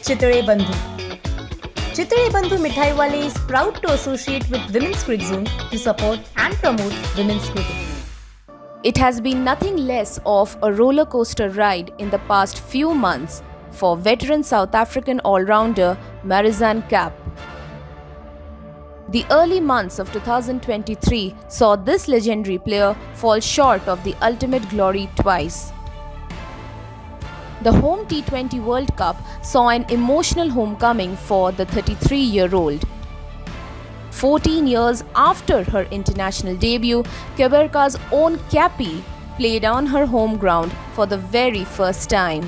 Chitale Bandhu. Chitale Bandhu Mithaiwale is proud to associate with Women's Cricket Zone to support and promote women's cricket. It has been nothing less of a roller coaster ride in the past few months for veteran South African all-rounder Marizanne Kapp. The early months of 2023 saw this legendary player fall short of the ultimate glory twice. The home T20 World Cup saw an emotional homecoming for the 33-year-old. 14 years after her international debut, Keberka's own Kappy played on her home ground for the very first time.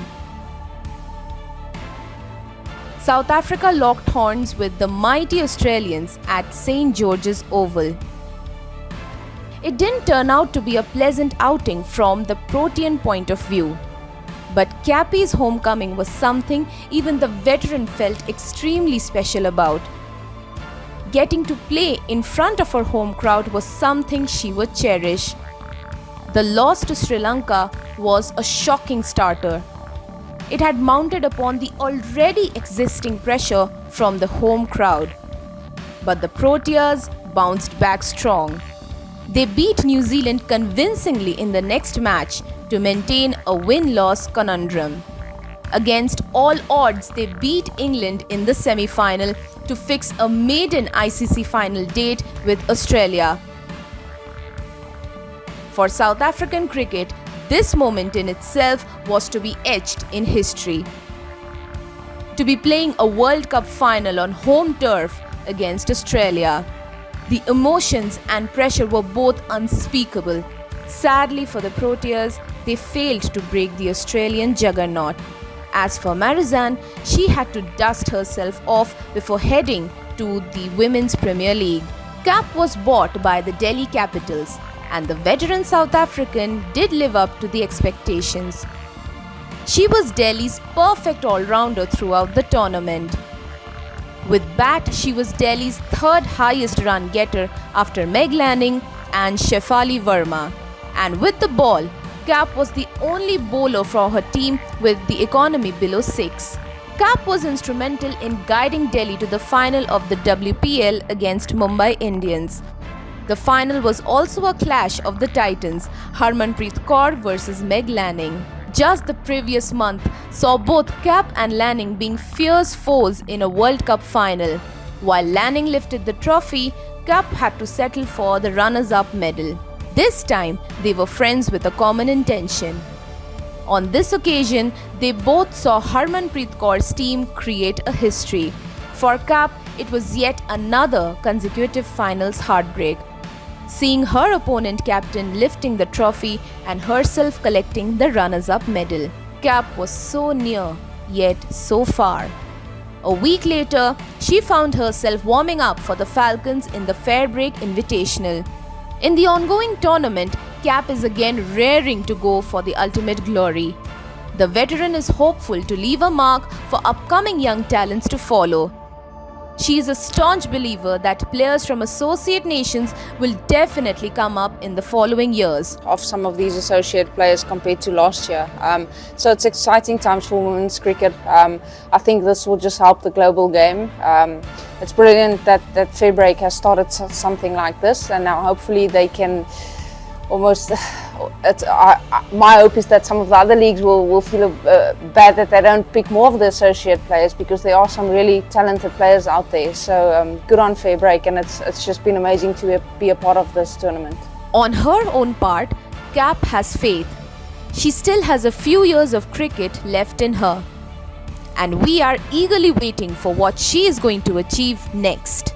South Africa locked horns with the mighty Australians at St. George's Oval. It didn't turn out to be a pleasant outing from the Protean point of view. But Kappy's homecoming was something even the veteran felt extremely special about. Getting to play in front of her home crowd was something she would cherish. The loss to Sri Lanka was a shocking starter. It had mounted upon the already existing pressure from the home crowd. But the Proteas bounced back strong. They beat New Zealand convincingly in the next match to maintain a win-loss conundrum. Against all odds, they beat England in the semi-final to fix a maiden ICC final date with Australia. For South African cricket, this moment in itself was to be etched in history. To be playing a World Cup final on home turf against Australia. The emotions and pressure were both unspeakable. Sadly for the Proteas, they failed to break the Australian juggernaut. As for Marizanne, she had to dust herself off before heading to the Women's Premier League. Kapp was bought by the Delhi Capitals, and the veteran South African did live up to the expectations. She was Delhi's perfect all-rounder throughout the tournament. With bat, she was Delhi's third highest run getter after Meg Lanning and Shefali Verma. And with the ball, Kapp was the only bowler for her team with the economy below 6. Kapp was instrumental in guiding Delhi to the final of the WPL against Mumbai Indians. The final was also a clash of the titans, Harmanpreet Kaur versus Meg Lanning. Just the previous month saw both Kapp and Lanning being fierce foes in a World Cup final. While Lanning lifted the trophy, Kapp had to settle for the runners-up medal. This time, they were friends with a common intention. On this occasion, they both saw Harmanpreet Kaur's team create a history. For Kapp, it was yet another consecutive finals heartbreak. Seeing her opponent captain lifting the trophy and herself collecting the runners-up medal. Kapp was so near, yet so far. A week later, she found herself warming up for the Falcons in the Fairbreak Invitational. In the ongoing tournament, Kapp is again raring to go for the ultimate glory. The veteran is hopeful to leave a mark for upcoming young talents to follow. She is a staunch believer that players from associate nations will definitely come up in the following years. Of some of these associate players compared to last year. So it's exciting times for women's cricket. I think this will just help the global game. It's brilliant that Fairbreak has started something like this, and now hopefully they can almost... my hope is that some of the other leagues will feel bad that they don't pick more of the associate players, because there are some really talented players out there. So good on Fairbreak, and it's just been amazing to be a part of this tournament. On her own part, Kapp has faith. She still has a few years of cricket left in her. And we are eagerly waiting for what she is going to achieve next.